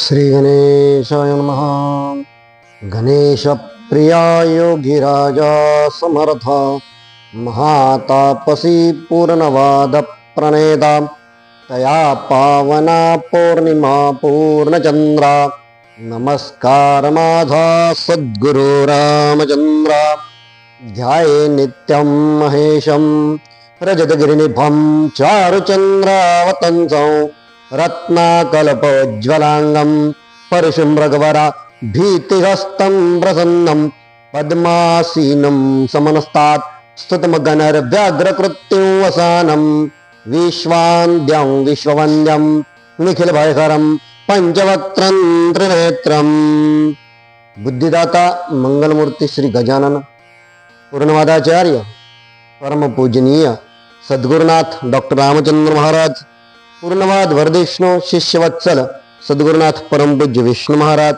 श्री गणेशाय नमः। गणेश प्रिया योगिराजा समर्थ महातापसी पूर्णवाद प्रणेता तया पावना पौर्णिमा पूर्णचंद्रा नमस्कार माझा सद्गुरु रामचंद्रा। ध्याये नित्यं महेशं रजतगिरिनिभं चारुचंद्रावतंसं रत्नाकल्पोज्ज्वलांगं परशुमृगवरा भीतिहस्तं प्रसन्नं पद्मासीनं समनस्तात् स्तुतमगणर्व्याघ्रकृत्युं वसानं विश्वान्द्यं विश्ववन्द्यं निखिलभयकरं पंचवक्त्रं त्रिनेत्रं। बुद्धिदाता मंगलमूर्ती श्री गजानन पूर्णवादाचार्य परम पूजनीय सद्गुरुनाथ डॉक्टर रामचंद्र महाराज, पूर्णवाद वर्धिष्णू शिष्यवत्सल सद्गुरुनाथ परमपूज्य विष्णू महाराज,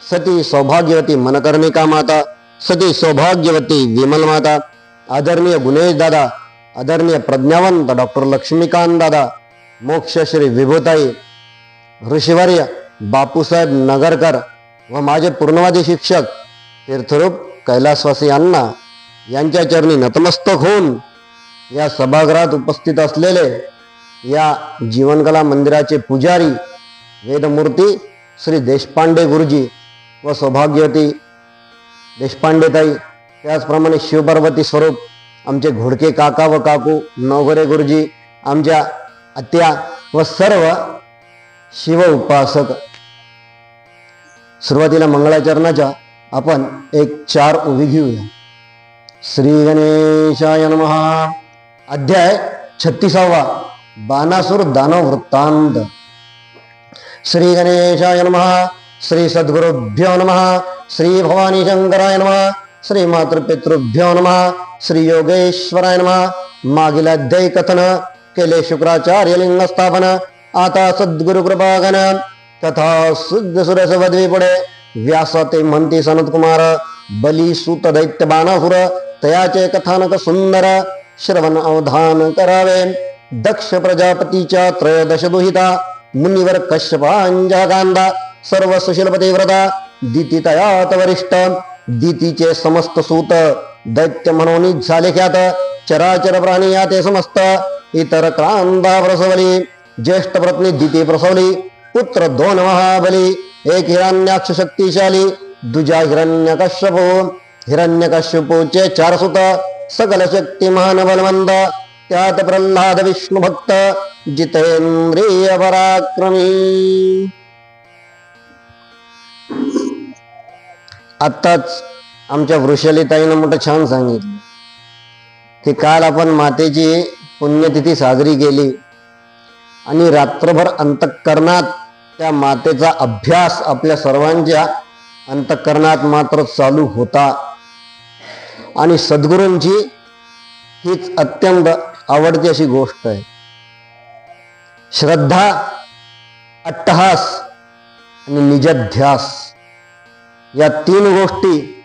सती सौभाग्यवती मनकर्णिका माता, सती सौभाग्यवती विमल माता, आदरणीय गुणेश दादा, आदरणीय प्रज्ञावंत डॉक्टर लक्ष्मीकांत दादा, मोक्ष श्री विभूताई ऋषिवर्य बापूसाहेब नगरकर व माझे पूर्णवादी शिक्षक तीर्थरूप कैलासवासी अण्णा यांच्या चरणी नतमस्तक होऊन या सभागृहात उपस्थित असलेले या जीवनकला मंदिराचे पुजारी वेदमूर्ती श्री देशपांडे गुरुजी व सौभाग्यवती देशपांडेताई, त्याचप्रमाणे शिवपार्वती स्वरूप आमचे घोडके काका व काकू नवघरे गुरुजी, आमच्या आत्या व सर्व शिव उपासक। सुरुवातीला मंगलाचरणाच्या आपण एक 4 उभी घेऊया। श्री गणेशाय नमः। अध्याय 36 बाणासुर दानव वृत्तांत। श्री गणेशाय नमः। श्री सद्गुरुभ्यो नमः। श्री भवानी शंकराय नमः। श्री मातृपितृभ्यो नमः। श्री योगेश्वराय नमः। मागील अध्याय कथन केले शुक्राचार्य लिंग स्थापन। आता सद्गुरु कृपागण कथा शुद्ध सुरस वदवी पुढे व्यासते म्हणती सनत कुमार बली सूत दैत्य बाणासुर तयाचे कथानक सुंदर श्रवण अवधान करावे। दक्ष प्रजापतीच्या 13 दुहिता मुनिवर कश्यपांजा गांधा सर्व सुशीलपती व्रता दिती तयात वरिष्ठ दितीचे समस्त सूत दैत्य म्हणून झाले ख्यात चराचर प्राणी याते समस्त इतर क्रांता प्रसवली ज्येष्ठ पत्नी दिती प्रसवली पुत्र 2 महाबली एक हिरण्याक्ष शक्तिशाली दुजा हिरण्यकश्यपो हिरण्यकश्यपूचे 4 सुत सकल शक्तिमान बलवंत त्यात प्रल्हाद विष्णू भक्त जितेंद्रिय पराक्रमी। आताच आमच्या वृषालीताईनं मोठं छान सांगितलं की काल आपण मातेची पुण्यतिथी साजरी केली आणि रात्रभर अंतःकरणात त्या मातेचा अभ्यास आपल्या सर्वांच्या अंतःकरणात मात्र चालू होता आणि सद्गुरूंची हीच अत्यंत आवडती अशी गोष्ट आहे। श्रद्धा, अट्टहास आणि निजध्यास या 3 गोष्टी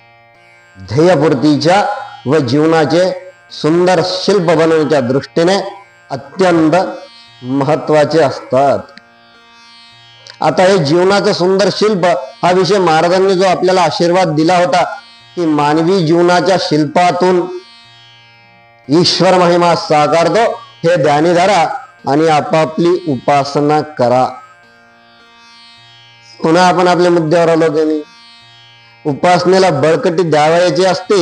ध्येयपूर्तीच्या व जीवनाचे सुंदर शिल्प बनवण्याच्या दृष्टीने अत्यंत महत्वाचे असतात। आता हे जीवनाचं सुंदर शिल्प हा विषय महाराजांनी जो आपल्याला आशीर्वाद दिला होता की मानवी जीवनाच्या शिल्पातून ईश्वर महिमा साकारतो हे ध्यानी धरा आणि आपापली उपासना करा। पुन्हा आपण आपल्या मुद्द्यावर आलो की उपासनेला बळकटी द्यावयाची असते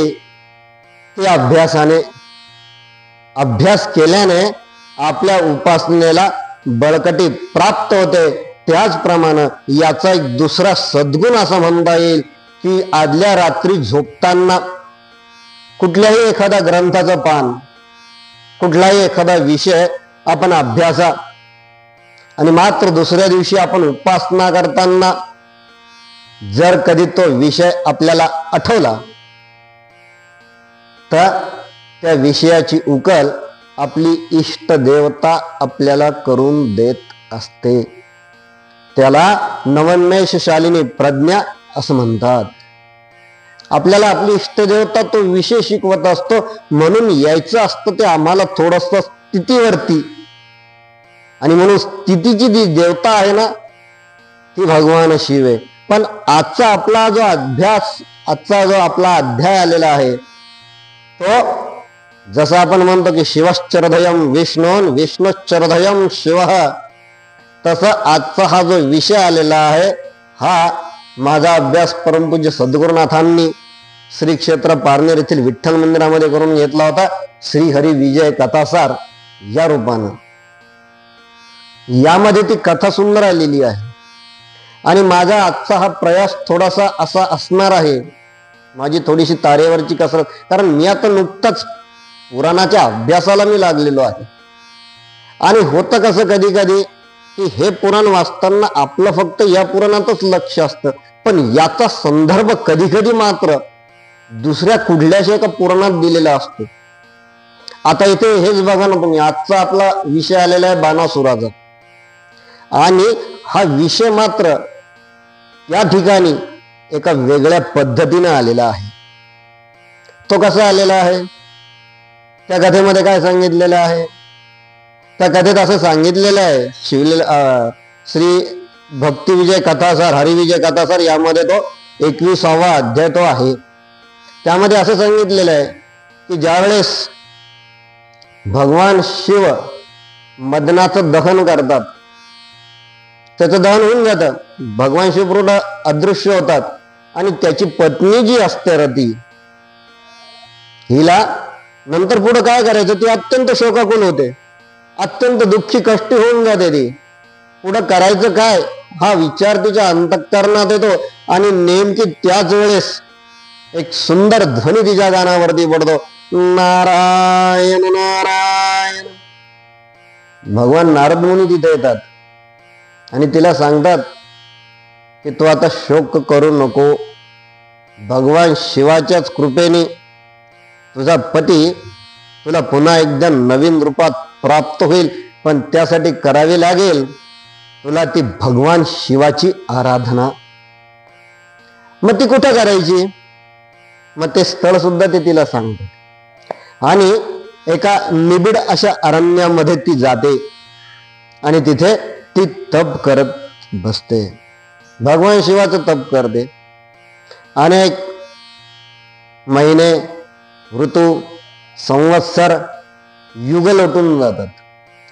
ते अभ्यासाने, अभ्यास केल्याने आपल्या उपासनेला बळकटी प्राप्त होते। त्याचप्रमाणे याचा एक दुसरा सद्गुण असं म्हणता येईल की आदल्या रात्री झोपताना कुठल्याही एखादा ग्रंथाचं पान, कुठलाही एखादा विषय आपण अभ्यासा आणि मात्र दुसऱ्या दिवशी आपण उपासना करताना जर कधी तो विषय आपल्याला आठवला तर त्या विषयाची उकल आपली इष्ट देवता आपल्याला करून देत असते। त्याला नवन्मेषशालिनी प्रज्ञा असं म्हणतात। आपल्याला आपली इष्टदेवता तो विषय शिकवत असतो म्हणून यायचं असतं ते आम्हाला थोडस स्थितीवरती आणि म्हणून स्थितीची जी देवता आहे ना ती भगवान शिव आहे. पण आजचा आपला जो अभ्यास, आजचा जो आपला अध्याय आलेला आहे तो, जसं आपण म्हणतो की शिवश्चरधयम विष्णून विष्णुश्चरधयम शिव, तसं आजचा हा जो विषय आलेला आहे हा माझा अभ्यास परमपूज्य सद्गुरुनाथांनी श्री क्षेत्र पारनेर येथील विठ्ठल मंदिरामध्ये करून घेतला होता. श्री हरी विजय कथासार या रूपानं. यामध्ये ती कथा सुंदर आलेली आहे. आणि माझा आजचा हा प्रयास थोडासा असा असणार आहे, माझी थोडीशी तारेवरची कसरत, कारण मी आता नुकताच पुराणाच्या अभ्यासाला मी लागलेलो आहे. आणि होतं कसं कधी कधी की हे पुराण वाचताना आपलं फक्त या पुराणातच लक्ष असतं, पण याचा संदर्भ कधी कधी मात्र दुसऱ्या कुठल्याशा एका पुराणात दिलेला असतो. आता इथे हेच बघा ना तुम्ही, आजचा आपला विषय आलेला आहे बाणासुराचा. आणि हा विषय मात्र या ठिकाणी एका वेगळ्या पद्धतीने आलेला आहे. तो कसा आलेला आहे, त्या कथेमध्ये काय सांगितलेलं आहे? त्या कथेत असं सांगितलेलं आहे, श्री भक्तिविजय कथासार, हरिविजय कथासार यामध्ये तो 21वा अध्याय तो आहे. त्यामध्ये असं सांगितलेलं आहे की ज्यावेळेस भगवान शिव मदनाचं दहन करतात, त्याचं दहन होऊन जातं, भगवान शिव पूर्ण अदृश्य होतात आणि त्याची पत्नी जी असते रती, हिला नंतर पुढे काय करायचं ती अत्यंत शोकाकुल होते, अत्यंत दुःखी कष्टी होऊन जाते. ती पुढे करायचं काय हा विचार तिच्या अंतःकरणात येतो. आणि नेमकी त्याच वेळेस एक सुंदर ध्वनी तिच्या गाण्यावरती पडतो, नारायण नारायण. भगवान नारद मुनी तिथे येतात आणि तिला सांगतात की तू आता शोक करू नको, भगवान शिवाच्याच कृपेने तुझा पती तुला पुन्हा एकदा नवीन रूपात प्राप्त होईल, पण त्यासाठी करावी लागेल तुला ती भगवान शिवाची आराधना. मग ती कुठं करायची, मग ते स्थळ सुद्धा ते तिला सांगतात. आणि एका निबिड अशा अरण्यामध्ये ती जाते आणि तिथे ती तप करत बसते, भगवान शिवाचं तप करते. अनेक महिने, ऋतू, संवत्सर, युग लोटून जातात,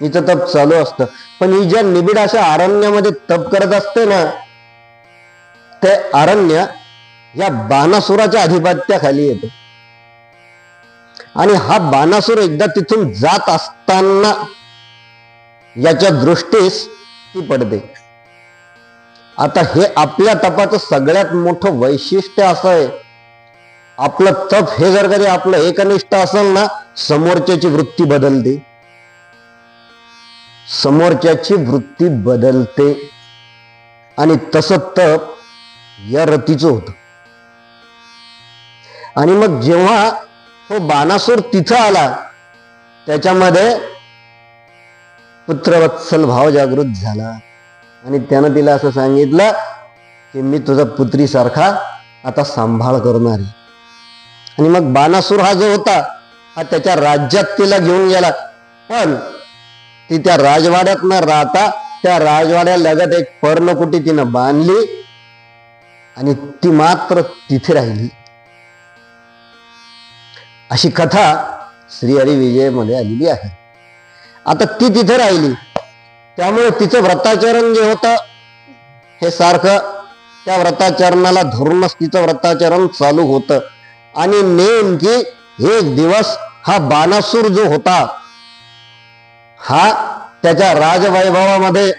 हिचं तप चालू असतं. पण ही ज्या निबिड अशा अरण्यामध्ये तप करत असते ना, ते अरण्य या बाणासुराच्या अधिपत्याखाली येते. आणि हा बाणासुर एकदा तिथून जात असताना याच्या दृष्टीस ती पडते. आता हे आपल्या तपाचं सगळ्यात मोठं वैशिष्ट्य असं आहे, आपलं तप हे जर कधी आपलं एकनिष्ठ असेल ना, समोरच्याची वृत्ती बदलते, समोरच्याची वृत्ती बदलते. आणि तसं तप या रतीचं होतं. आणि मग जेव्हा तो बाणासूर तिथं आला, त्याच्यामध्ये पुत्रवत्सल भाव जागृत झाला आणि त्यानं तिला असं सांगितलं की मी तुझा पुत्रीसारखा आता सांभाळ करणार आहे. आणि मग बाणासूर हा जो होता हा त्याच्या राज्यात तिला घेऊन गेला, पण ती त्या राजवाड्यात न राहता त्या राजवाड्या लगत एक पर्णकुटी तिनं बांधली आणि ती मात्र तिथे राहिली. अशी कथा श्री हरी विजय मध्ये आलेली आहे. आता ती तिथे राहिली, त्यामुळे तिचं व्रताचरण जे होतं हे सारखं त्या व्रताचरणाला धरूनच तिचं व्रताचरण चालू होतं. आणि नेमकी एक दिवस हा बाणासूर जो होता हा त्याच्या राजवैभवामध्ये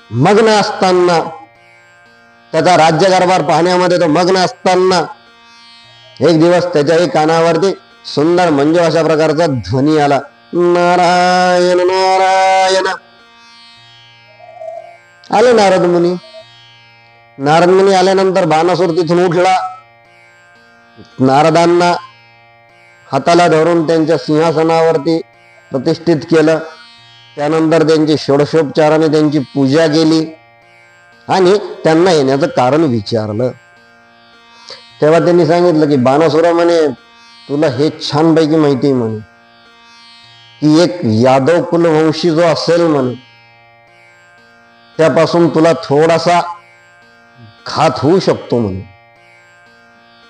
मग्न असताना, त्याचा राज्यकारभार पाहण्यामध्ये तो मग्न असताना एक दिवस त्याच्याही कानावरती सुंदर मंजू अशा प्रकारचा ध्वनी आला, नारायण नारायण. आले नारद मुनी. नारद मुनी आल्यानंतर बाणासूर तिथून उठला, नारदांना हाताला धरून त्यांच्या सिंहासनावरती प्रतिष्ठित केलं. त्यानंतर त्यांची षोडशोपचाराने त्यांची पूजा केली आणि त्यांना येण्याचं कारण विचारलं. तेव्हा त्यांनी सांगितलं की बाणासुरा म्हणे तुला हे छानपैकी माहिती आहे म्हणे की एक यादव कुलवंशी जो असेल म्हणे त्यापासून तुला थोडासा घात होऊ शकतो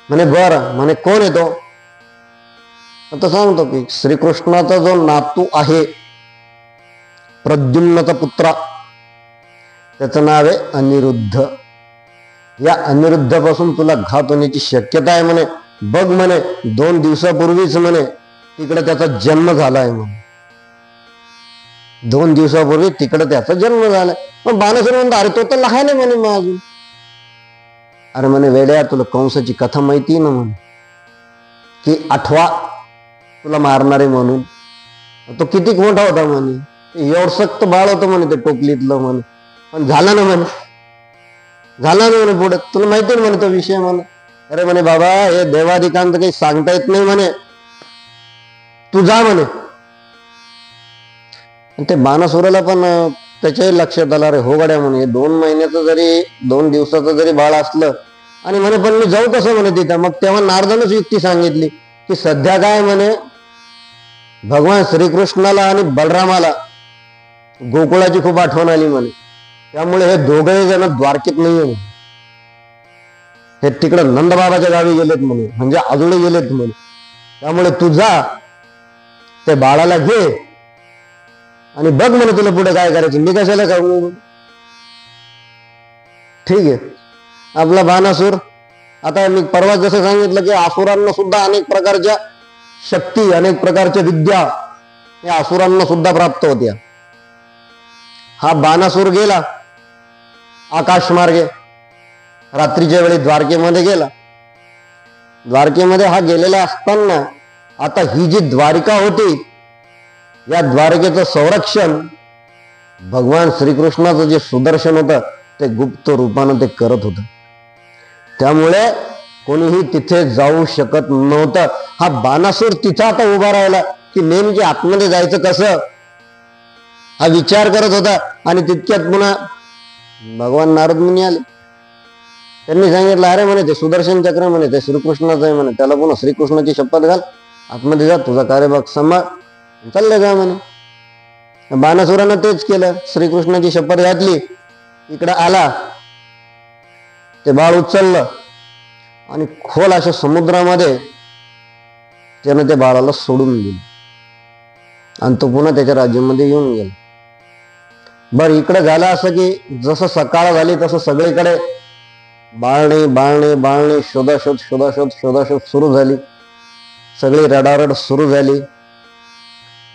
म्हणे बरं म्हणे कोण येतो? आता सांगतो की श्रीकृष्णाचा जो नातू आहे, प्रद्युम्नाचा पुत्र, त्याचं नाव आहे अनिरुद्ध. या अनिरुद्धापासून तुला घात होण्याची शक्यता आहे म्हणे. बघ म्हणे 2 दिवसापूर्वीच म्हणे तिकडे त्याचा जन्म झालाय म्हणे. 2 दिवसापूर्वी तिकडे त्याचा जन्म झालाय. मग बाणासुर म्हणतो अरे तो तर लहान आहे म्हणे मग अजून. अरे म्हणे वेड्या, तुला कंसाची कथा माहिती ना म्हणे, की 8वा तुला मारणार आहे म्हणून. तो किती मोठा होता म्हणे, एवढसक्त बाळ होतं म्हणे ते टोपलीतलं म्हणे. पण झाला ना म्हणे, झाला ना म्हणे पुढे. तुला माहिती ना म्हणे तो विषय म्हणे. अरे म्हणे बाबा हे देवाधिकांत काही सांगता येत नाही म्हणे, तू जा म्हणे. ते बाणासुराला पण त्याच्याही लक्षात आलं, अरे हो गड्या म्हणे 2 महिन्याचं जरी 2 दिवसाचं जरी बाळ असलं आणि म्हणे पण मी जाऊ कसं म्हणे तिथं. मग तेव्हा नारदानच युक्ती सांगितली की सध्या काय म्हणे भगवान श्रीकृष्णाला आणि बलरामाला गोकुळाची खूप आठवण आली म्हणे. त्यामुळे हे दोघे जण द्वारकेत नाहीये म्हणे, हे तिकडे नंदबाबाच्या गावी गेलेत म्हणे, म्हणजे आजोळे गेलेत म्हणे. त्यामुळे तू जा, ते बाळाला घे आणि बघ म्हणे तुला पुढे काय करायचं, मी कशाला करू. ठीक आहे. आपला बाणासूर, आता मी परवा जसं सांगितलं की असुरांना सुद्धा अनेक प्रकारच्या शक्ती, अनेक प्रकारच्या विद्या या असुरांना सुद्धा प्राप्त होत्या. हा बाणासूर गेला आकाश मार्गे, रात्रीच्या वेळी द्वारकेमध्ये गेला. द्वारकेमध्ये हा गेलेला असताना आता ही जी द्वारिका होती, या द्वारकेचं संरक्षण भगवान श्रीकृष्णाचं जे सुदर्शन होतं ते गुप्त रूपानं ते करत होतं. त्यामुळे कोणीही तिथे जाऊ शकत नव्हतं. हा बाणासूर तिथं आता उभा राहिला की नेमकी आतमध्ये जायचं कसं हा विचार करत होता. आणि तितक्यात पुन्हा भगवान नारद मुनी आले. त्यांनी सांगितलं अरे म्हणे ते सुदर्शन चक्र म्हणे ते श्रीकृष्णाचं आहे म्हणे, त्याला पुन्हा श्रीकृष्णाची शपथ घाल, आतमध्ये जा, तुझा कार्यभाग सांभाळ, चालले जा म्हणे. बाणासुरानं तेच केलं, श्रीकृष्णाची शपथ घातली, इकडं आला, ते बाळ उचललं आणि खोल अशा समुद्रामध्ये त्यानं ते बाळाला सोडून दिलं आणि तो पुन्हा त्याच्या राज्यामध्ये येऊन गेला. बरं इकडे झालं असं की जसं सकाळ झाली तसं सगळीकडे बाळणे बाळणे बाळणे शोधाशोध शोधाशोध शोधाशोध सुरू झाली. सगळी रडारड सुरू झाली.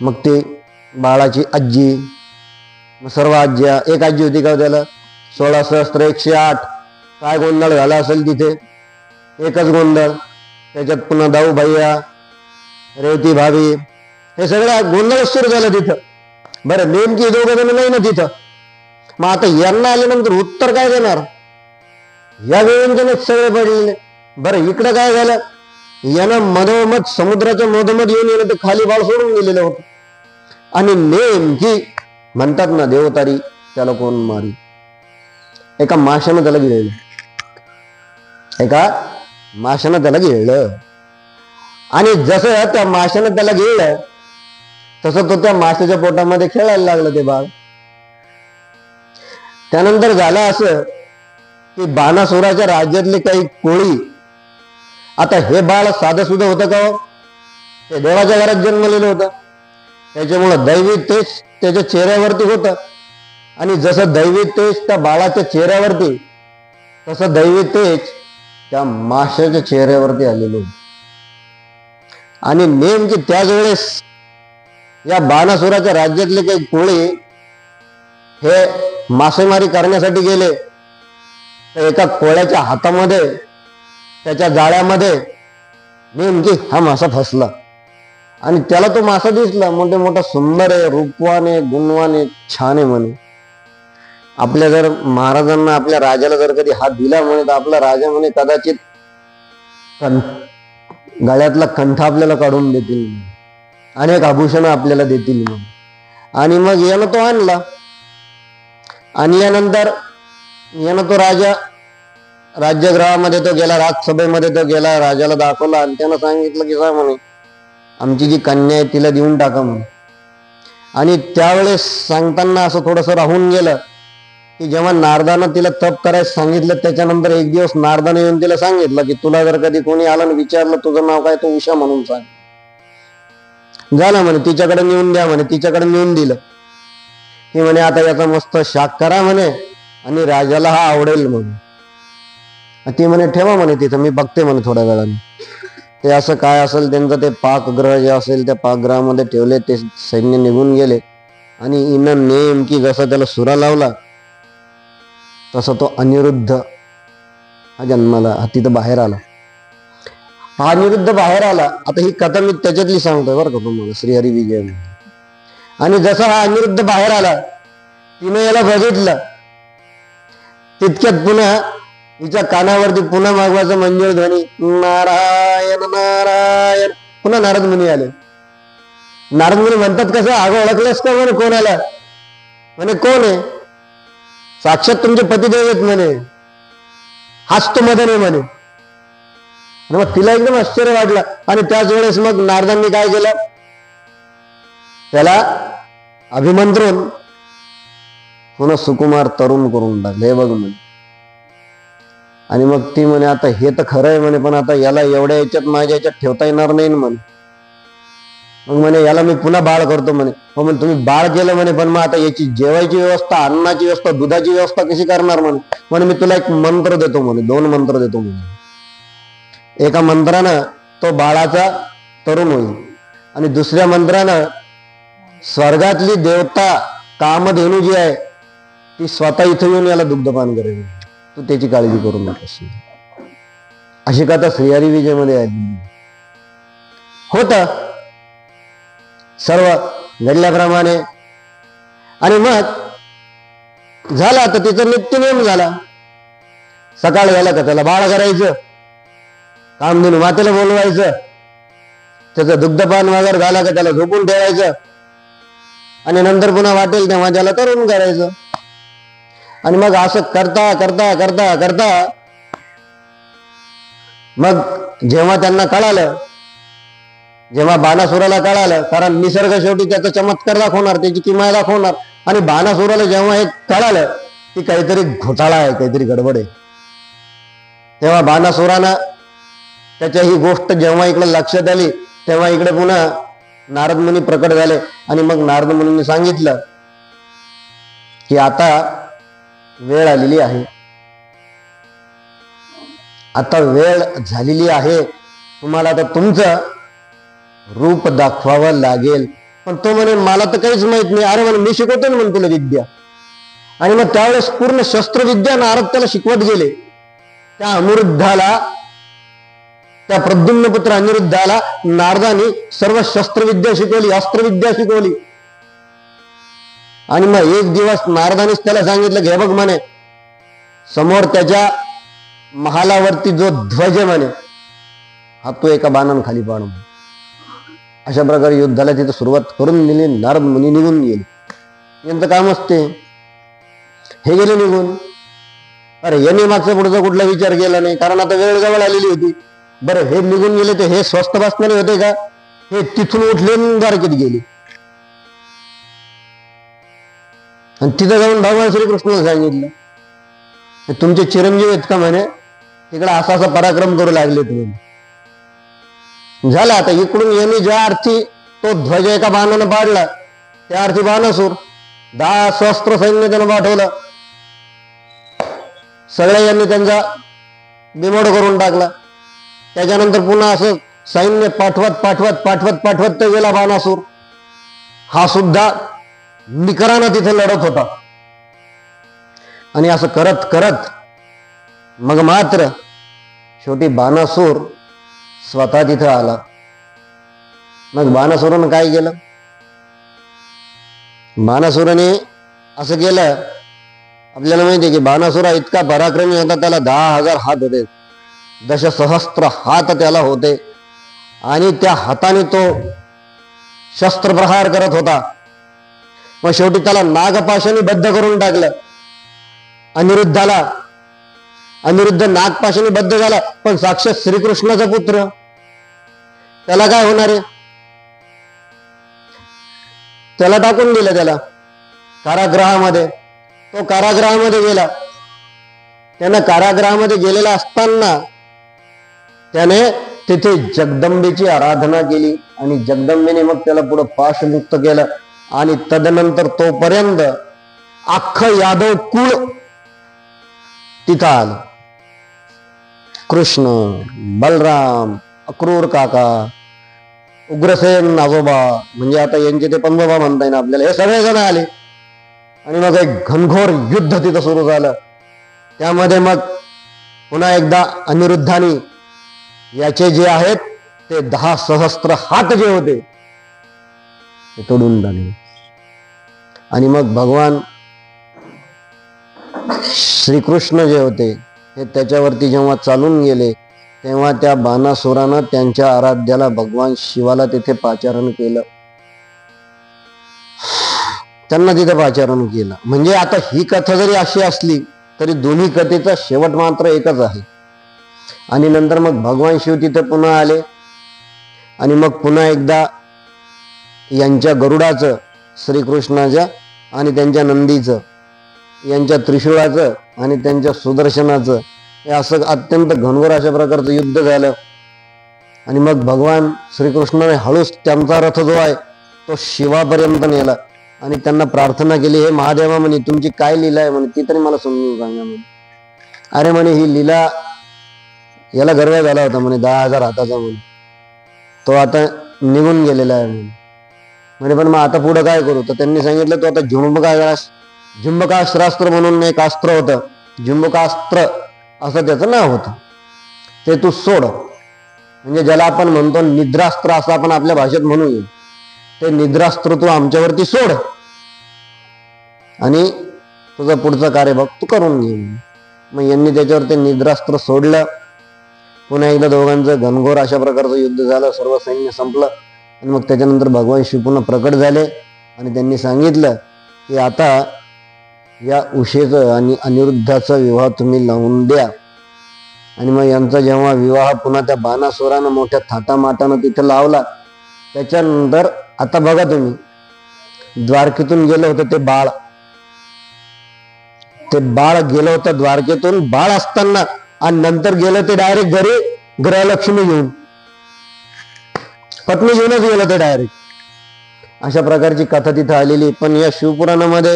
मग ते बाळाची आजी, सर्व आज्या, एक आजी होती का त्याला 16 सहस्त्र 108 काय गोंधळ झाला असेल तिथे, एकच गोंधळ. त्याच्यात पुन्हा दाऊ भैया, रेवती भाभी, हे सगळं गोंधळ सुरू झालं तिथं. बरं नेमकी दोघं जण नाही ना तिथं. मग आता यांना आल्यानंतर उत्तर काय देणार, या वेळेने सगळे पडलेले. बरं इकडं काय झालं, यानं मधोमध समुद्राच्या मधोमध येऊन येणं ते खाली बाळ सोडून गेलेलं होतं. आणि नेमकी म्हणतात ना देवतारी त्याला कोण मारी, एका माशानं त्याला गिळलं, एका माशानं त्याला गिळलं. आणि जसं त्या माशानं त्याला गिळलं तसं तो त्या माशाच्या पोटामध्ये खेळायला लागलं ते बाळ. त्यानंतर झालं असं की बाणासुराच्या राज्यातले काही कोळी, आता हे बाळ साधं सुद्धा होतं का, ते देवाच्या घरात जन्मलेलं होतं, त्याच्यामुळं दैवी तेज त्याच्या चेहऱ्यावरती होतं. आणि जसं दैवी तेज त्या बाळाच्या चेहऱ्यावरती तसं दैवी तेज त्या माशाच्या चेहऱ्यावरती आलेलं होतं. आणि नेमकी त्याच वेळेस या बाणासुराच्या राज्यातले काही कोळी हे मासेमारी करण्यासाठी गेले. तर एका कोळ्याच्या हातामध्ये, त्याच्या जाळ्यामध्ये नेमकी हा मासा फसला आणि त्याला तो मासा दिसला, मोठे मोठा सुंदर आहे, रूपवान आहे, गुणवान आहे, छान आहे म्हणे. आपल्या जर महाराजांना, आपल्या राजाला जर कधी हात दिला म्हणे तर आपला राजा म्हणे कदाचित गळ्यातला कंठ आपल्याला काढून देतील, अनेक आभूषण आपल्याला देतील म्हणे. आणि मग यानं तो आणला आणि यानंतर यानं तो राजा राज्यगृहामध्ये तो गेला, राजसभेमध्ये तो गेला, राजाला दाखवला आणि त्यानं सांगितलं की काय म्हणे आमची जी कन्या आहे तिला देऊन टाका म्हणे. आणि त्यावेळेस सांगताना असं थोडंसं राहून गेलं की जेव्हा नारदानं तिला तप करायला सांगितलं, त्याच्यानंतर एक दिवस नारदाने येऊन तिला सांगितलं की तुला जर कधी कोणी आलं आणि विचारलं तुझं नाव काय, तो उषा म्हणून सांग. झालं म्हणे, तिच्याकडे नेऊन द्या म्हणे. तिच्याकडे नेऊन दिलं की म्हणे आता याचा मस्त शाक करा म्हणे आणि राजाला हा आवडेल म्हणून. ती म्हणे ठेवा म्हणे तिथं, मी बघते म्हणे थोड्या वेळाने. ते असं काय असेल त्यांचं ते पाकग्रह जे असेल त्या पाकग्रहामध्ये ठेवले. ते सैन्य निघून गेले आणि इनं नेमकी जसं त्याला सुरा लावला तसं तो अनिरुद्ध हा जन्माला, हा तिथं बाहेर आला. हा अनिरुद्ध बाहेर आला. आता ही कथा मी त्याच्यातली सांगतोय बरं का तुम्हाला, श्रीहरी विजय. आणि जसा हा अनिरुद्ध बाहेर आला, तिने याला बघितलं. तितक्यात पुन्हा हिच्या कानावरती पुन्हा मागवायचं मंजूळ ध्वनी, नारायण नारायण. पुन्हा नारद मुनी आले. नारद मुनी म्हणतात कसं, अगं ओळखलंस का म्हणे कोणाला? म्हणे कोण आहे? साक्षात तुमचे पतिदेव आहेत म्हणे, हाच तो मदन आहे म्हणे. मग तिला एकदम आश्चर्य वाटलं. आणि त्याच वेळेस मग नारदांनी काय केलं, त्याला अभिमंत्रून पुन्हा सुकुमार तरुण करून टाकले. हे बघ म्हणे. आणि मग ती म्हणे आता हे तर खरं आहे म्हणे, पण आता याला एवढ्या याच्यात माझ्या याच्यात ठेवता येणार नाही म्हणे. मग म्हणे याला मी पुन्हा बाळ करतो म्हणे. हो म्हणे तुम्ही बाळ केलं म्हणे, पण मग आता याची जेवायची व्यवस्था, अन्नाची व्यवस्था, दुधाची व्यवस्था कशी करणार म्हणे. म्हणे मी तुला एक मंत्र देतो म्हणे, 2 मंत्र देतो म्हणे. एका मंत्रानं तो बाळाचा तरुण होईल आणि दुसऱ्या मंत्रानं स्वर्गातली देवता कामधेनू जी आहे ती स्वतः इथं येऊन याला दुग्धपान करेल. तू त्याची काळजी करू नकोस. अशी कथा श्रीहरी विजय मध्ये आहे. होत सर्व घडल्याप्रमाणे. आणि मग झाला तर तिचा नित्यनेम झाला. सकाळ झाला का त्याला बाळ करायचं, कामधेनू मातेला बोलवायचं, त्याचं दुग्धपान वगैरे झाला का त्याला झोपून ठेवायचं आणि नंतर पुन्हा वाटेल तेव्हा त्याला तरुण करायचं. आणि मग असं करता करता करता करता मग जेव्हा त्यांना कळालं, जेव्हा बाणासुराला कळालं, कारण निसर्ग शेवटी त्याचा चमत्कार दाखवणार, त्याची किमया दाखवणार. आणि बाणासुराला जेव्हा हे कळालं की काहीतरी घोटाळा आहे, काहीतरी गडबड आहे, तेव्हा बाणासुरानं त्याच्या ही गोष्ट जेव्हा इकडे लक्षात आली, तेव्हा इकडे पुन्हा नारद मुनी प्रकट झाले. आणि मग नारद मुनींनी सांगितलं की आता वेळ आलेली आहे, आता वेळ झालेली आहे, तुम्हाला आता तुमचं रूप दाखवावं लागेल. पण तो म्हणे मला तर काहीच माहित नाही. अरे म्हणे मी शिकवतो ना म्हणे तुला विद्या. आणि मग त्यावेळेस पूर्ण शस्त्रविद्या नारद त्याला शिकवत गेले. त्या अनिरुद्धाला, त्या प्रद्युम्न पुत्र अनिरुद्धाला नारदाने सर्व शस्त्रविद्या शिकवली, अस्त्रविद्या शिकवली. आणि मग एक दिवस नारदानेच त्याला सांगितलं घे बघ म्हणे, समोर त्याच्या महालावरती जो ध्वज म्हणे हा तो एका बाणानं खाली पाड. अशा प्रकारे युद्धाला तिथं सुरुवात करून दिली. नारद मुनी निघून गेले. यांचं काम असते. हे गेले निघून. अरे यांनी मागचा पुढचा कुठला विचार केला नाही, कारण आता वेळ जवळ आलेली होती. बरं हे निघून गेले तर हे स्वस्त बसणारे होते का? हे तिथून उठले द्वारकेत गेले आणि तिथं जाऊन भगवान श्रीकृष्णाला सांगितलं तुमचे चिरंजीव आहेत का म्हणे, तिकडे असा असा पराक्रम करू लागले तुम्ही. झाला आता इकडून यांनी ज्या अर्थी तो ध्वज एका बाणानं पाडला, त्या अर्थी बाणासूर 10 सहस्त्र सैन्य त्यानं पाठवलं. सगळ्या यांनी त्यांचा बिमोड करून टाकला. त्याच्यानंतर पुन्हा असं सैन्य पाठवत पाठवत पाठवत पाठवत ते गेला बाणासूर. हा सुद्धा निकरानं तिथे लढत होता. आणि असं करत करत मग मात्र शेवटी बाणासूर स्वतः तिथं आला. मग बाणासुरानं काय केलं? बाणासुराने असं केलं, आपल्याला माहिती आहे की बाणासुरा इतका पराक्रमी होता, त्याला 10,000 हात होते, दशसहस्त्र हात त्याला होते. आणि त्या हाताने तो शस्त्रप्रहार करत होता. मग शेवटी त्याला नागपाशाने बद्ध करून टाकलं अनिरुद्धाला. अनिरुद्ध नागपाशाने बद्ध झाला, पण साक्षात श्रीकृष्णाचा पुत्र, त्याला काय होणार आहे? त्याला टाकून दिलं त्याला कारागृहामध्ये. तो कारागृहामध्ये गेला. त्यानं कारागृहामध्ये गेलेला असताना त्याने तिथे जगदंबेची आराधना केली आणि जगदंबेने मग त्याला पुढे पाशमुक्त केलं. आणि तदनंतर तोपर्यंत अख्खं यादव कुळ तिथं आलं. कृष्ण, बलराम, अक्रूर काका, उग्रसेन आजोबा, म्हणजे आता यांचे ते पंजोबा म्हणता येईल आपल्याला, हे सगळे जण आले. आणि मग एक घनघोर युद्ध तिथं सुरू झालं. त्यामध्ये मग पुन्हा एकदा अनिरुद्धाने याचे जे आहेत ते 10 सहस्त्र हात जे होते ते तोडून टाकले. आणि मग भगवान श्रीकृष्ण जे होते हे त्याच्यावरती जेव्हा चालून गेले तेव्हा त्या बाणासुरानं त्यांच्या आराध्याला भगवान शिवाला तिथे पाचारण केलं. त्यांना तिथे पाचारण केलं. म्हणजे आता ही कथा जरी अशी असली तरी दोन्ही कथेचा शेवट मात्र एकच आहे. आणि नंतर मग भगवान शिव तिथे पुन्हा आले आणि मग पुन्हा एकदा यांच्या गरुडाचं, श्रीकृष्णाच्या आणि त्यांच्या नंदीचं, यांच्या त्रिशूळाचं आणि त्यांच्या सुदर्शनाचं, हे असं अत्यंत घनघोर अशा प्रकारचं युद्ध झालं. आणि मग भगवान श्रीकृष्णाने हळूच त्यांचा रथ जो आहे तो शिवापर्यंत नेला आणि त्यांना प्रार्थना केली, हे महादेवा म्हणे तुमची काय लीला आहे म्हणे, ती तरी मला समजून सांगा म्हणे. अरे म्हणे ही लीला, याला गर्व झाला होता म्हणे 10,000 हाताचा म्हणे, तो आता निघून गेलेला आहे म्हणे. पण मग आता पुढं काय करू? तर त्यांनी सांगितलं तो आता झुंबकास्त्रास्त्र म्हणून एक अस्त्र होतं, झुंबकास्त्र असं त्याचं नाव होतं, ते तू सोड. म्हणजे ज्याला आपण म्हणतो निद्रास्त्र असं आपण आपल्या भाषेत म्हणू येईल, ते निद्रास्त्र तू आमच्यावरती सोड आणि तुझं पुढचं कार्य बघ तू करून घे. मग यांनी त्याच्यावर ते निद्रास्त्र सोडलं. पुन्हा एकदा दोघांचं घनघोर अशा प्रकारचं युद्ध झालं, सर्व सैन्य संपलं. आणि मग त्याच्यानंतर भगवान शिव पुन्हा प्रकट झाले आणि त्यांनी सांगितलं की आता या उषेचं आणि अनिरुद्धाचा विवाह तुम्ही लावून द्या. आणि मग यांचा जेव्हा विवाह पुन्हा त्या बाणासुरानं मोठ्या थाटामाटानं तिथे लावला. त्याच्यानंतर आता बघा तुम्ही, द्वारकेतून गेलं होतं ते बाळ, गेलं होतं द्वारकेतून बाळ असताना आणि नंतर गेलं ते डायरेक्ट घरी गृहलक्ष्मी घेऊन, पत्नी घेऊनच गेलं ते डायरेक्ट. अशा प्रकारची कथा तिथं आलेली. पण या शिवपुराणामध्ये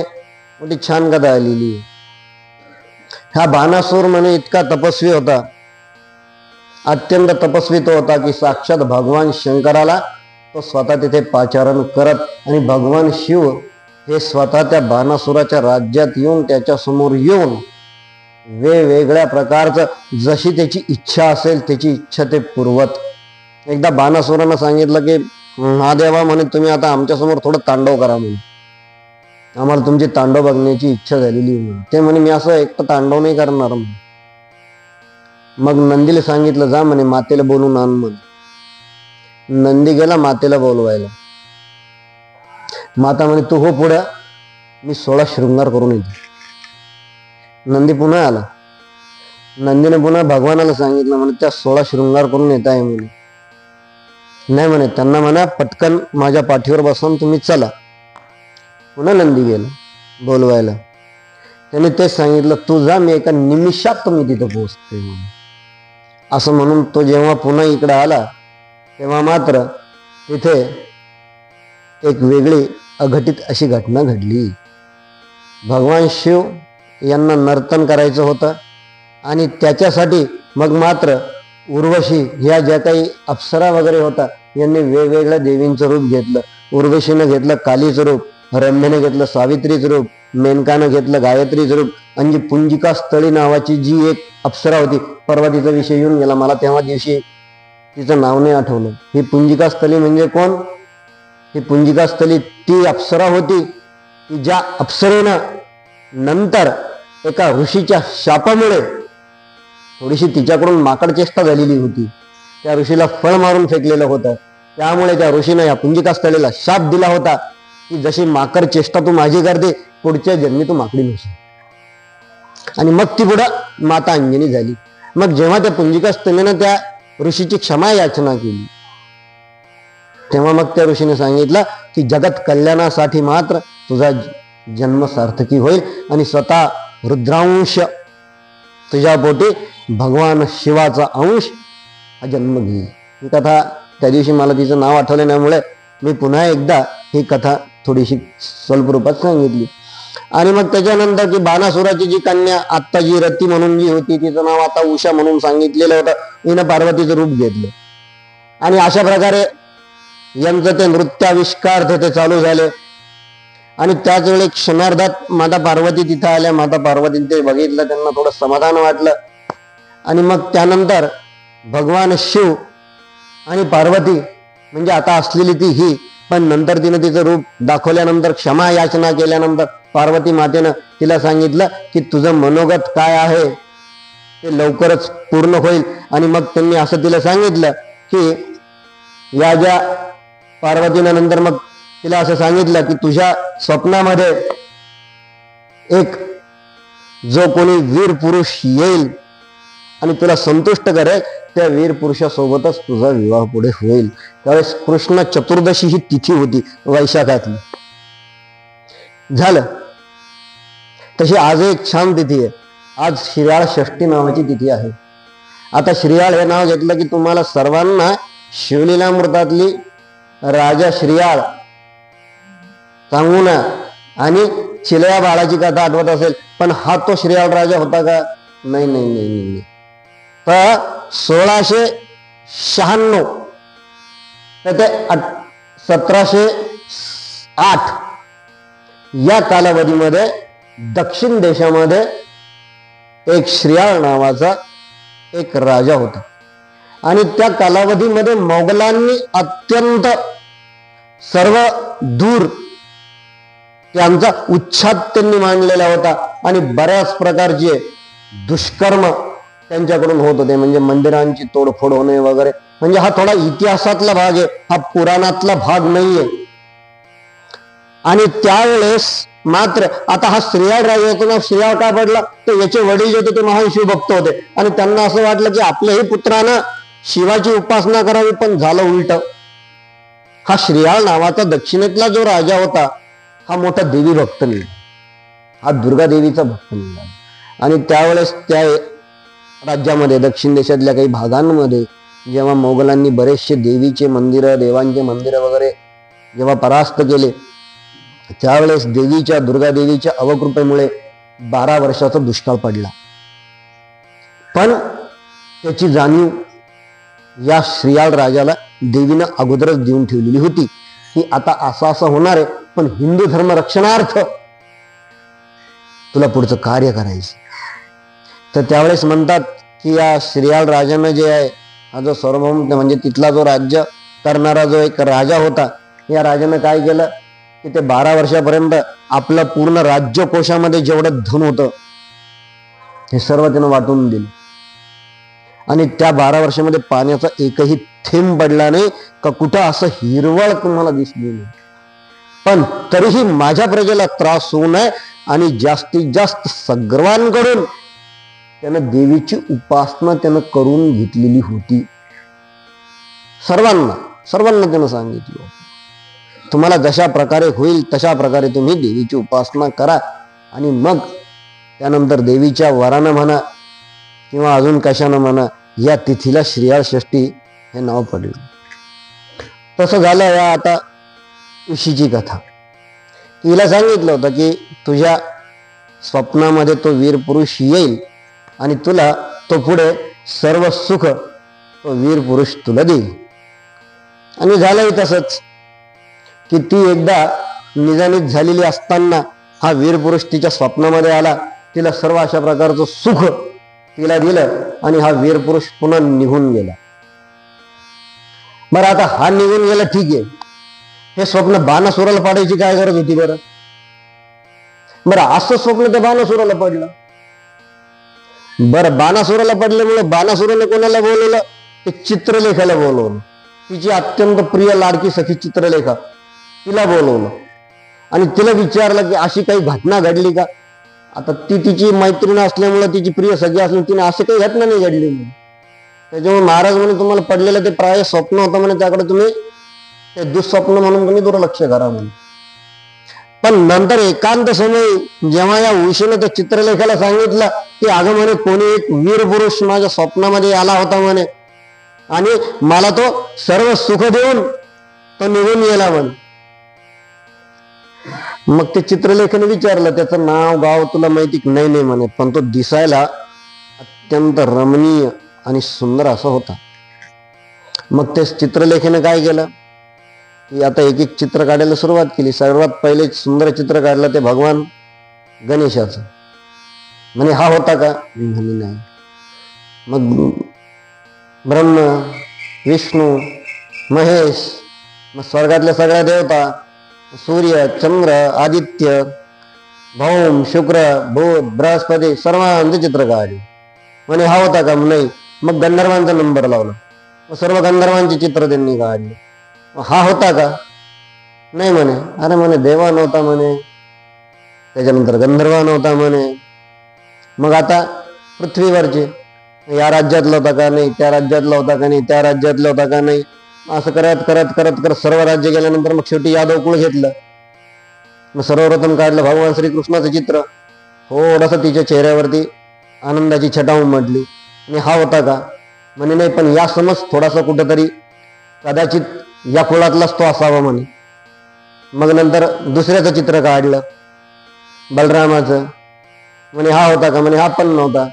मोठी छान कथा आलेली. हा बाणासूर म्हणे इतका तपस्वी होता, अत्यंत तपस्वी तो होता की साक्षात भगवान शंकराला तो स्वतः तिथे पाचारण करत. आणि भगवान शिव हे स्वतः त्या बाणासुराच्या राज्यात येऊन त्याच्या समोर येऊन वेगवेगळ्या प्रकारचं जशी त्याची इच्छा असेल त्याची इच्छा ते पुरवत. एकदा बाणासुरानं सांगितलं की महादेवा म्हणे तुम्ही आता आमच्या समोर थोडं तांडव करा म्हणे, आम्हाला तुमची तांडव बघण्याची इच्छा झालेली म्हणे. ते म्हणे मी असं एकटं तांडव नाही करणार म्हणे. मग नंदीला सांगितलं जा म्हणे मातेला बोलून आण म्हणे. नंदी गेला मातेला बोलवायला. माता म्हणे तू हो पुढं, मी 16 शृंगार करून येतो. नंदी पुन्हा आला. नंदीने पुन्हा भगवानाला सांगितलं म्हणे त्या 16 शृंगार करून येत आहे म्हणे. नाही म्हणे, त्यांना म्हणा पटकन माझ्या पाठीवर बसून तुम्ही चला. पुन्हा नंदी गेला बोलवायला. त्याने तेच सांगितलं तू जा, मी एका निमिषात मी तिथं पोहोचते म्हणून. असं म्हणून तो जेव्हा पुन्हा इकडे आला तेव्हा मात्र तिथे एक वेगळी अघटित अशी घटना घडली. भगवान शिव यांना नर्तन करायचं होतं आणि त्याच्यासाठी मग मात्र उर्वशी ह्या ज्या काही अप्सरा वगैरे होता यांनी वेगवेगळ्या देवींचं रूप घेतलं. उर्वशीनं घेतलं कालीचं रूप, रम्येने घेतलं सावित्रीचं रूप, मेनकानं घेतलं गायत्रीचं रूप. आणि जी पुंजिका स्थळी नावाची जी एक अप्सरा होती, परवा तिचा विषय येऊन गेला मला, तेव्हा दिवशी तिचं नाव नाही आठवलं. ही पुंजिका स्थली म्हणजे कोण? ही पुंजिका स्थली ती अप्सरा होती की ज्या अप्सरेनं नंतर एका ऋषीच्या शापामुळे थोडीशी तिच्याकडून माकड चेष्टा झालेली होती. त्या ऋषीला फळ मारून फेकलेलं होतं. त्यामुळे त्या ऋषीनं या पुंजिका स्थळीला शाप दिला होता की जशी माकड चेष्टा तू माझी करते पुढच्या जन्मी तू माकडी नसेल. आणि मग ती पुढं माता अंजनी झाली. मग जेव्हा त्या पुंजिका स्थळीनं त्या ऋषीची क्षमा याचना केली तेव्हा मग त्या ऋषीने सांगितलं की जगत कल्याणासाठी मात्र तुझा जन्म सार्थकी होईल आणि स्वतः रुद्रांश तुझ्या पोटी भगवान शिवाचा अंश हा जन्म घेईल. ही कथा त्या दिवशी मला तिचं नाव आठवलं त्यामुळे मी पुन्हा एकदा ही कथा थोडीशी स्वल्प रूपात सांगितली. आणि मग त्याच्यानंतर की बाणासुराची जी कन्या आत्ता जी रती म्हणून जी होती तिचं नाव आता उषा म्हणून सांगितलेलं होतं. हिनं पार्वतीचं रूप घेतलं आणि अशा प्रकारे यांचं ते नृत्याविष्कार ते चालू झाले. आणि त्याच वेळी क्षणार्धात माता पार्वती तिथं आल्या. माता पार्वतीने ते बघितलं, त्यांना थोडं समाधान वाटलं. आणि मग त्यानंतर भगवान शिव आणि पार्वती म्हणजे आता असलेली ती ही, पण नंतर तिनं तिचं रूप दाखवल्यानंतर क्षमा याचना केल्यानंतर पार्वती मातेनं तिला सांगितलं की तुझं मनोगत काय आहे ते लवकरच पूर्ण होईल. आणि मग त्यांनी असं तिला सांगितलं की या ज्या पार्वतीनं नंतर मग तिला असं सांगितलं की तुझ्या स्वप्नामध्ये एक जो कोणी वीर पुरुष येईल आणि तुला संतुष्ट करेल त्या वीर पुरुषासोबतच तुझा विवाह पुढे होईल. त्यावेळेस कृष्ण चतुर्दशी ही तिथी होती वैशाखातली. झालं. तशी आज एक छान तिथी आहे. आज श्रीयाळ षष्ठी नावाची तिथी आहे. आता श्रीयाळ हे नाव घेतलं की तुम्हाला सर्वांना शिवलीलामृतातली राजा श्रीयाळ सांगू ना आणि चिलया बाळाची कथा आठवत असेल, पण हा तो श्रीयाळ राजा होता का? नाही नाही नाही नाही. तर 1696 ते 1708 या कालावधीमध्ये दक्षिण देशामध्ये एक श्रीयाळ नावाचा एक राजा होता. आणि त्या कालावधीमध्ये मोगलांनी अत्यंत सर्व दूर त्यांचा उच्छाद त्यांनी मांडलेला होता आणि बऱ्याच प्रकारचे दुष्कर्म त्यांच्याकडून होत होते. म्हणजे मंदिरांची तोडफोड होणे वगैरे. म्हणजे हा थोडा इतिहासातला भाग आहे, हा पुराणातला भाग नाहीये. आणि त्यावेळेस मात्र आता हा श्रीयाळ राजा होता ना, श्रीयाळ का पडला तर याचे वडील जे होते ते महान शिवभक्त होते आणि त्यांना असं वाटलं की आपल्याही पुत्रानं शिवाची उपासना करावी, पण झालं उलट. हा श्रीयाळ नावाचा दक्षिणेतला जो राजा होता हा मोठा देवी भक्त निघाला, हा दुर्गा देवीचा भक्त निघाला. आणि त्यावेळेस त्या राज्यामध्ये दक्षिण देशातल्या काही भागांमध्ये जेव्हा मोगलांनी बरेचसे देवीचे मंदिरं देवांचे मंदिरं वगैरे जेव्हा परास्त केले त्यावेळेस देवीच्या दुर्गा देवीच्या अवकृपेमुळे 12 वर्षाचा दुष्काळ पडला. पण त्याची जाणीव या श्रीयाळ राजाला देवीनं अगोदरच देऊन ठेवलेली होती की आता असं होणार आहे, पण हिंदू धर्म रक्षणार्थ तुला पुढचं कार्य करायचं. तर त्यावेळेस म्हणतात की या श्रीयाळ राजानं जे आहे हा जो सार्वभौम म्हणजे तिथला जो राज्य करणारा जो एक राजा होता, या राजानं काय केलं की ते 12 वर्षापर्यंत आपलं पूर्ण राज्यकोशामध्ये जेवढं धन होतं हे सर्व त्यानं वाटून दिलं. आणि त्या 12 वर्षामध्ये पाण्याचा एकही थेंब पडला नाही का कुठं असं हिरवळ तुम्हाला दिसली नाही. पण तरीही माझ्या प्रजेला त्रास होऊ नये आणि जास्तीत जास्त सगर्वांकडून त्यानं देवीची उपासना त्यानं करून घेतलेली होती. सर्वांना त्यानं सांगितलं तुम्हाला जशा प्रकारे होईल तशा प्रकारे तुम्ही देवीची उपासना करा. आणि मग त्यानंतर देवीच्या वरानं म्हणा किंवा अजून कशानं म्हणा या तिथीला श्रीयाळ षष्ठी हे नाव पडलं. तसं झालं या आता उशीची कथा. तिला सांगितलं होतं की तुझ्या स्वप्नामध्ये तो वीर पुरुष येईल आणि तुला तो पुढे सर्व सुख तो वीर पुरुष तुला देईल. आणि झालंही तसंच की ती एकदा निजानीत झालेली असताना हा वीर पुरुष तिच्या स्वप्नामध्ये आला, तिला सर्व अशा प्रकारचं सुख तिला दिलं आणि हा वीर पुरुष पुन्हा निघून गेला. बरं आता हा निघून गेला ठीक आहे, हे स्वप्न बाणासुराला पाडायची काय गरज होती बरं? असं स्वप्न त्या बाणासुराला पडलं. बरं बाणासुराला पडल्यामुळे बाणासुराने कोणाला बोलवलं? ते चित्रलेखाला बोलवलं. तिची अत्यंत प्रिय लाडकी सखी चित्रलेखा तिला बोलवलं आणि तिला विचारलं की अशी काही घटना घडली का? आता ती तिची मैत्रीण असल्यामुळे तिची प्रिय सखी असल्यामुळे तिने अशी काही घटना नाही घडली म्हणून. त्याच्यामुळे महाराज म्हणे तुम्हाला पडलेलं ते प्राय स्वप्न होतं म्हणे, त्याकडे तुम्ही ते दुःस्वप्न म्हणून तुम्ही दुर्लक्ष करा म्हणे. पण नंतर एकांत समय जेव्हा या उशीने त्या चित्रलेखाला सांगितलं की अगं म्हणे कोणी एक वीर पुरुष माझ्या स्वप्नामध्ये आला होता म्हणे आणि मला तो सर्व सुख देऊन तो निघून गेला म्हणे. मग ते चित्रलेखन विचारलं त्याचं नाव गाव तुला माहिती नाही? नाही म्हणे, पण तो दिसायला अत्यंत रमणीय आणि सुंदर असा होता. मग ते चित्रलेखीने काय केलं की आता एक एक चित्र काढायला सुरुवात केली. सर्वात पहिले सुंदर चित्र काढलं ते भगवान गणेशाचं. म्हणे हा होता का? म्हणे नाही. मग ब्रह्म, विष्णू, महेश, मग स्वर्गातल्या सगळ्या देवता, सूर्य, चंद्र, आदित्य, भौम, शुक्र, बुध, बृहस्पती सर्वांचे चित्र काढले. म्हणे हा होता का? नाही. मग गंधर्वांचा नंबर लावला. मग सर्व गंधर्वांचे चित्र त्यांनी काढले. हा होता का? नाही म्हणे. अरे म्हणे देवा नव्हता म्हणे, त्याच्यानंतर गंधर्व नव्हता म्हणे. मग आता पृथ्वीवरचे या राज्यातला होता का? नाही. त्या राज्यातला होता का? नाही. त्या राज्यातला होता का? नाही. असं करत करत करत करत सर्व राज्य गेल्यानंतर मग शेवटी यादव कुळ घेतलं. मग सर्वप्रथम काढलं भगवान श्रीकृष्णाचं चित्र. थोडस तिच्या चेहऱ्यावरती आनंदाची छटा उमटली. आणि हा होता का? म्हणे नाही, पण या समज थोडासा कुठंतरी कदाचित या कुळातलाच तो असावा म्हणे. मग नंतर दुसऱ्याचं चित्र काढलं बलरामाचं. म्हणे हा होता का? म्हणे हा पण नव्हता.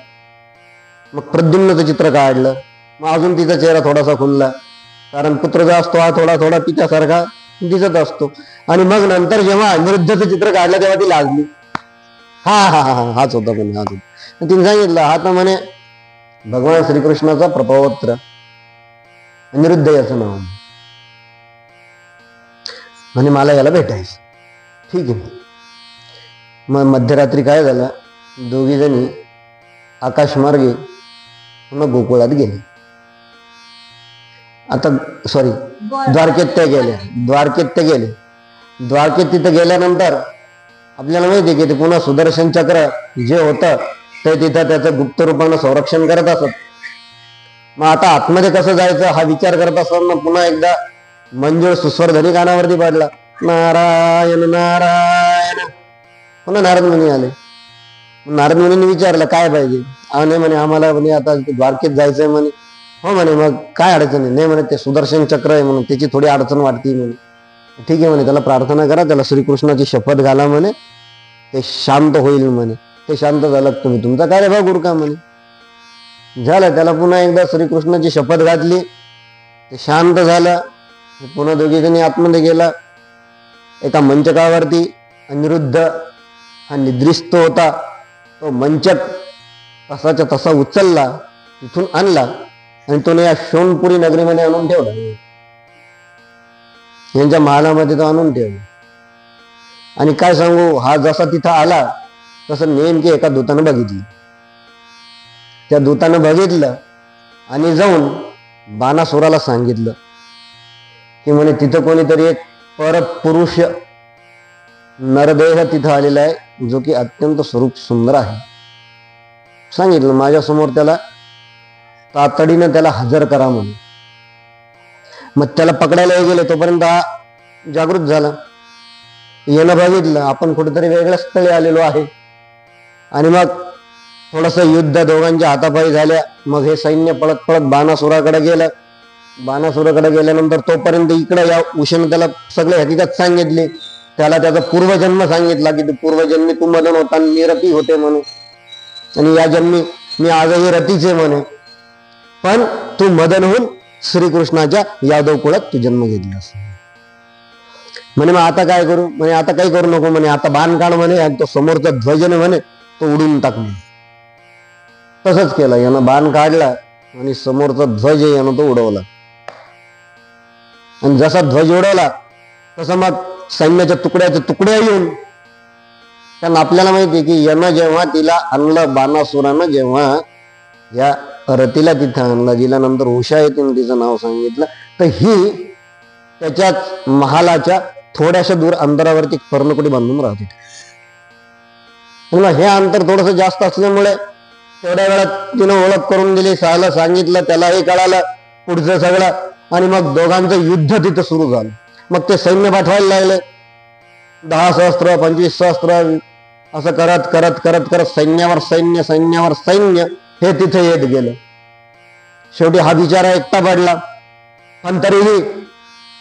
मग प्रद्युम्नचं चित्र काढलं. मग अजून तिचा चेहरा थोडासा खुलला, कारण पुत्र जो असतो हा थोडा थोडा तिच्यासारखा दिसत असतो. आणि मग नंतर जेव्हा अनिरुद्धचं चित्र काढलं तेव्हा ती लाजली. हा हा हा हाच होता म्हणे, हाच होता. तिने सांगितलं हा तर म्हणे भगवान श्रीकृष्णाचा प्रपौत्र अनिरुद्ध याचं नाव. म्हणे मला याला भेटायचं. ठीक आहे. मग मध्यरात्री काय झालं, दोघी जणी आकाशमार्गे मग गोकुळात गेले. आता सॉरी द्वारकेत ते गेले. द्वारकेत तिथं गेल्यानंतर आपल्याला माहिती आहे की ते पुन्हा सुदर्शन चक्र जे होतं ते तिथं त्याचं गुप्त रूपानं संरक्षण करत असत. मग आता आतमध्ये कसं जायचं हा विचार करत असताना पुन्हा एकदा मंजूळ सुस्वरधनी कानावरती पडला, नारायण नारायण. पुन्हा नारद मुनी आले. नारद मुनींनी विचारलं काय पाहिजे? नाही म्हणे आम्हाला म्हणे आता द्वारकेत जायचंय म्हणे. हो म्हणे मग काय अडचण आहे? नाही म्हणे ते सुदर्शन चक्र आहे म्हणून त्याची थोडी अडचण वाटते म्हणे. ठीक आहे म्हणे, त्याला प्रार्थना करा, त्याला श्रीकृष्णाची शपथ घाला म्हणे, ते शांत होईल म्हणे. ते शांत झालं तुम्ही तुमचा कार्यभाग उरका म्हणे. झालं, त्याला पुन्हा एकदा श्रीकृष्णाची शपथ घातली, ते शांत झालं. पुन्हा दोघी जणी आतमध्ये गेला. एका मंचकावरती अनिरुद्ध हा निद्रिस्त होता. तो मंचक तसाच्या तसा उचलला, तिथून आणला आणि तो या शोणपुरी नगरीमध्ये आणून ठेवला. यांच्या महालामध्ये तो आणून ठेवला. आणि काय सांगू, हा जसा तिथं आला तसं नेमके एका दूतानं बघितलं. त्या दूतानं बघितलं आणि जाऊन बाणासुराला सांगितलं की म्हणे तिथं कोणीतरी एक परपुरुष नरदेह तिथं आलेला आहे, जो की अत्यंत स्वरूप सुंदर आहे. सांगितलं माझ्या समोर त्याला तातडीनं त्याला हजर करा म्हणून. मग त्याला पकडायला गेले तोपर्यंत हा जागृत झाला. येणं बघितलं आपण कुठेतरी वेगळ्या स्थळी आलेलो आहे. आणि मग थोडस युद्ध दोघांच्या हातापायी झाल्या. मग हे सैन्य पळत पळत बाणासुराकडे गेलं. बाणासुराकडे गेल्यानंतर तोपर्यंत इकडे या उशेने त्याला सगळे हकीकत सांगितली. त्याला त्याचा पूर्वजन्म सांगितला की पूर्वजन्मी तू मदन होता आणि मी रती होते म्हणून, आणि या जन्मी मी आजही रतीचे म्हणे, पण तू मदन होऊन श्रीकृष्णाच्या यादव कुळात तू जन्म घेतलास. म्हणे मग आता काय करू? म्हणे आता काही करू नको म्हणे, आता बाण काढ म्हणे आणि तो समोरचा ध्वजन म्हणे तो उडून टाक म्हणे. तसंच केलं. यानं बाण काढला आणि समोरचा ध्वज यानं तो उडवला. आणि जसा ध्वज उडवला तसं मग सैन्याच्या तुकड्या येऊन, कारण आपल्याला माहिती की यानं जेव्हा तिला आणलं, बाणासुरानं जेव्हा या रतीला तिथं आणलं, जिला नंतर उषा येते तिचं नाव सांगितलं, तर ही त्याच्याच महालाच्या थोड्याशा दूर अंतरावरती पर्णकुटी बांधून राहत होती. हे अंतर थोडस जास्त असल्यामुळे तेवढ्या वेळात तिनं ओळख करून दिली, सहाला सांगितलं, त्यालाही कळालं पुढचं सगळं. आणि मग दोघांचं युद्ध तिथं सुरू झालं. मग ते सैन्य पाठवायला लागले. 10 सहस्त्र 25 सहस्त्र असं करत करत करत करत सैन्यावर सैन्य सैन्यावर सैन्य हे तिथे येत गेलं. शेवटी हा बिचारा एकटा पडला. पण तरीही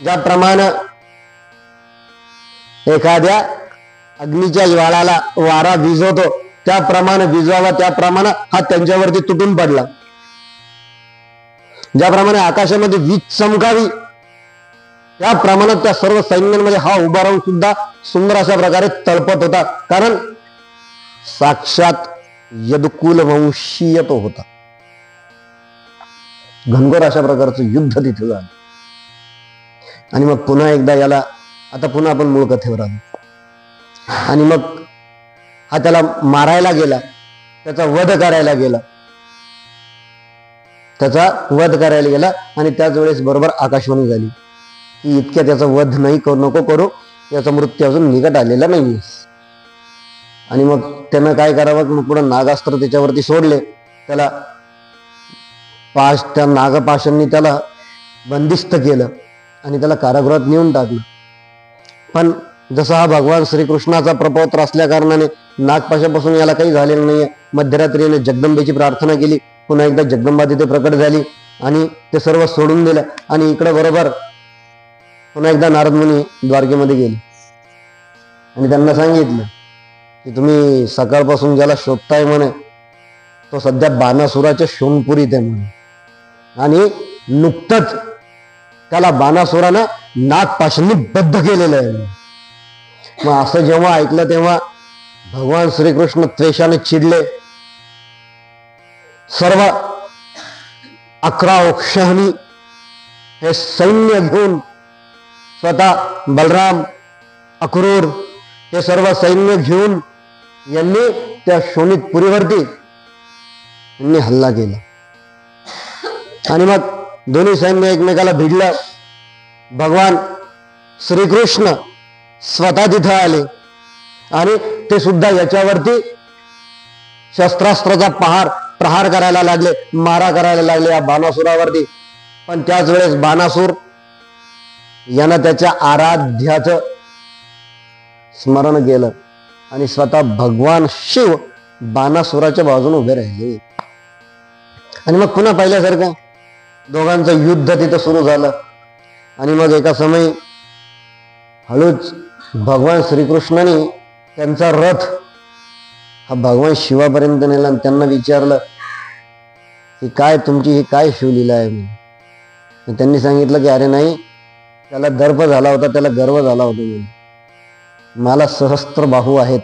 ज्याप्रमाणे एखाद्या अग्नीच्या ज्वाळाला वारा भिजवतो त्याप्रमाणे भिजवावा, त्याप्रमाणे हा त्यांच्यावरती तुटून पडला. ज्याप्रमाणे आकाशामध्ये वीज चमकावी त्या प्रमाणात त्या सर्व सैन्यांमध्ये हा उभा राहून सुद्धा सुंदर अशा प्रकारे तळपत होता. कारण साक्षात यदुकुल वंशीय तो होता. घनघोर अशा प्रकारचं युद्ध तिथे झालं. आणि मग पुन्हा एकदा याला आता पुन्हा आपण मूळ कथेवर आलो. आणि मग हा त्याला मारायला गेला, त्याचा वध करायला गेला, आणि त्याच वेळेस बरोबर आकाशवाणी झाली की इतक्या त्याचा वध नाही नको करू, याचा मृत्यू अजून निकट आलेला नाही. आणि मग त्यानं काय करावं, मग पुढे नागास्त्र त्याच्यावरती सोडले. त्याला त्या नागपाशांनी त्याला बंदिस्त केलं आणि त्याला कारागृहात नेऊन टाकलं. पण जसा हा भगवान श्रीकृष्णाचा प्रपौत्र असल्या कारणाने नागपाशापासून याला काही झालेलं नाहीये. मध्यरात्रीने जगदंबेची प्रार्थना केली. पुन्हा एकदा जगदंबा तिथे प्रकट झाली आणि ते सर्व सोडून दिलं. आणि इकडे बरोबर पुन्हा एकदा नारद मुनी द्वारकेमध्ये गेले आणि त्यांना सांगितलं की तुम्ही सकाळपासून ज्याला शोधताय म्हणे तो सध्या बाणासुराच्या शोणपुरीत आहे म्हणे, आणि नुकतंच त्याला बाणासुरानं नागपाशांनी बद्ध केलेलं आहे. मग असं जेव्हा ऐकलं तेव्हा भगवान श्रीकृष्ण त्वेषाने चिडले. सर्व 11 औक्षणी हे सैन्य घेऊन स्वतः बलराम, अक्रूर हे सर्व सैन्य घेऊन यांनी त्या शोणितपुरीवरती यांनी हल्ला केला. आणि मग दोन्ही सैन्य एकमेकाला भिडलं. भगवान श्रीकृष्ण स्वतः तिथं आले आणि ते सुद्धा याच्यावरती शस्त्रास्त्राचा प्रहार करायला लागले, मारा करायला लागले या बाणासुरावरती. पण त्याच वेळेस बाणासूर यानं त्याच्या आराध्याचं स्मरण केलं आणि स्वतः भगवान शिव बाणासुराच्या बाजूने उभे राहिले. आणि मग पुन्हा पहिल्यासारखं दोघांचं युद्ध तिथं सुरू झालं. आणि मग एका समयी हळूच भगवान श्रीकृष्णाने त्यांचा रथ हा भगवान शिवापर्यंत नेला आणि त्यांना विचारलं की काय तुमची ही काय शिवलीला आहे म्हणून. त्यांनी सांगितलं की अरे नाही, त्याला दर्प झाला होता, त्याला गर्व झाला होता म्हणून, मला सहस्त्र बाहू आहेत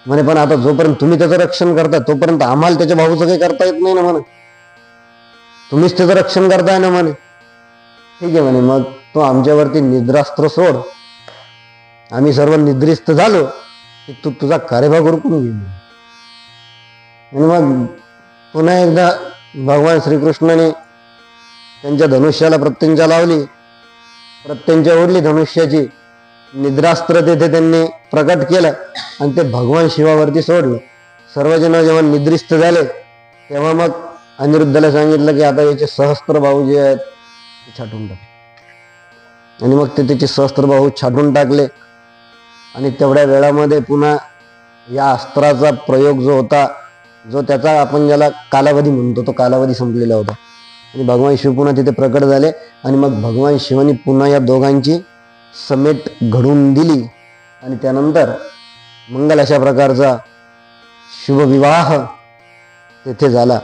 म्हणे, पण आता जोपर्यंत तुम्ही त्याचं रक्षण करता तोपर्यंत आम्हाला त्याच्या बाहूचं काही करता येत नाही ना म्हणे, तुम्हीच त्याचं रक्षण करताय ना म्हणे. ठीक आहे म्हणे, मग तो आमच्यावरती निद्रास्त्र सोड, आम्ही सर्व निद्रिस्त झालो की तू तुझा कार्यभाग उरकून घे. आणि मग पुन्हा एकदा भगवान श्रीकृष्णाने त्यांच्या धनुष्याला प्रत्यंचा लावली, प्रत्यंचा ओढली धनुष्याची, निद्रास्त्र तिथे त्यांनी प्रकट केलं आणि ते भगवान शिवावरती सोडलं. सर्वजण जेव्हा निद्रिस्त झाले तेव्हा मग अनिरुद्धला सांगितलं की आता याचे सहस्त्र बाहू जे आहेत ते छाटून टाकले. आणि मग ते त्याचे सहस्त्र बाहू छाटून टाकले. आणि तेवढ्या वेळामध्ये पुन्हा या अस्त्राचा प्रयोग जो होता, जो त्याचा आपण ज्याला कालावधी म्हणतो, तो कालावधी संपलेला होता. आणि भगवान शिव पुन्हा तिथे प्रकट झाले. आणि मग भगवान शिवानी पुन्हा या दोघांची समेट घडवून दिली. आणि त्यानंतर मंगल अशा प्रकारचा शुभविवाह तेथे झाला.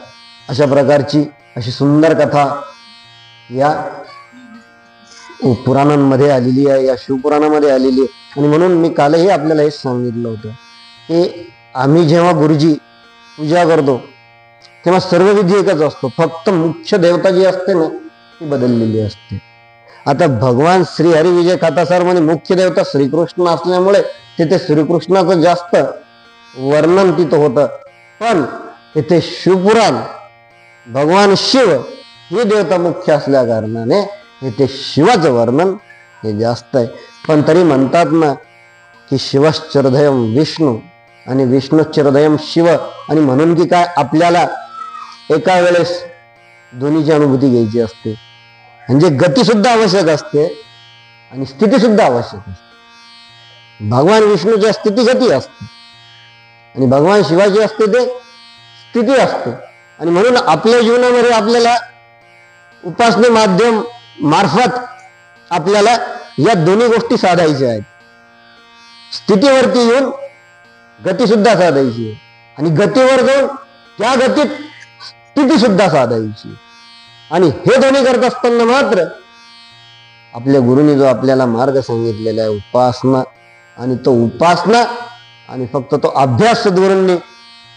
अशा प्रकारची अशी सुंदर कथा या पुराणांमध्ये आलेली आहे, या शिवपुराणामध्ये आलेली आहे. आणि म्हणून मी कालही आपल्याला हे सांगितलं होतं की आम्ही जेव्हा गुरुजी पूजा करतो तेव्हा सर्व विधी एकच असतो, फक्त मुख्य देवता जी असते ना ती बदललेली असते. आता भगवान श्री हरी विजय कथासार मध्ये मुख्य देवता श्रीकृष्ण असल्यामुळे तिथे श्रीकृष्णाचं जास्त वर्णन तिथं होतं. पण तिथे शिवपुराण भगवान शिव ही देवता मुख्य असल्या कारणाने इथे शिवाचं वर्णन हे जास्त आहे. पण तरी म्हणतात ना की शिवश्चरदयम विष्णू आणि विष्णुश्चरदयम शिव. आणि म्हणून की काय आपल्याला एका वेळेस दोन्हीची अनुभूती घ्यायची असते, म्हणजे गती सुद्धा आवश्यक असते आणि स्थिती सुद्धा आवश्यक असते. भगवान विष्णूच्या स्थितीगती असते आणि भगवान शिवाची असते ते स्थिती असते. आणि म्हणून आपल्या जीवनामध्ये आपल्याला उपासने माध्यम मार्फत आपल्याला या दोन्ही गोष्टी साधायच्या आहेत. स्थितीवरती येऊन गती सुद्धा साधायची आहे आणि गतीवर जाऊन त्या गतीत स्थिती सुद्धा साधायची. आणि हे दोन्ही करत असताना मात्र आपल्या गुरुनी जो आपल्याला मार्ग सांगितलेला आहे उपासना, आणि तो उपासना आणि फक्त तो अभ्यास सद्गुरूंनी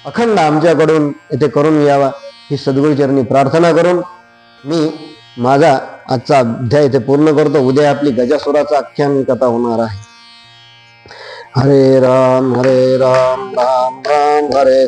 अखंड आमच्याकडून इथे करून यावा ही सद्गुरूचरणी प्रार्थना करून मी माझा आजचा अध्याय इथे पूर्ण करतो. उद्या आपली गजासुराचा आख्यान कथा होणार आहे. हरे राम राम राम हरे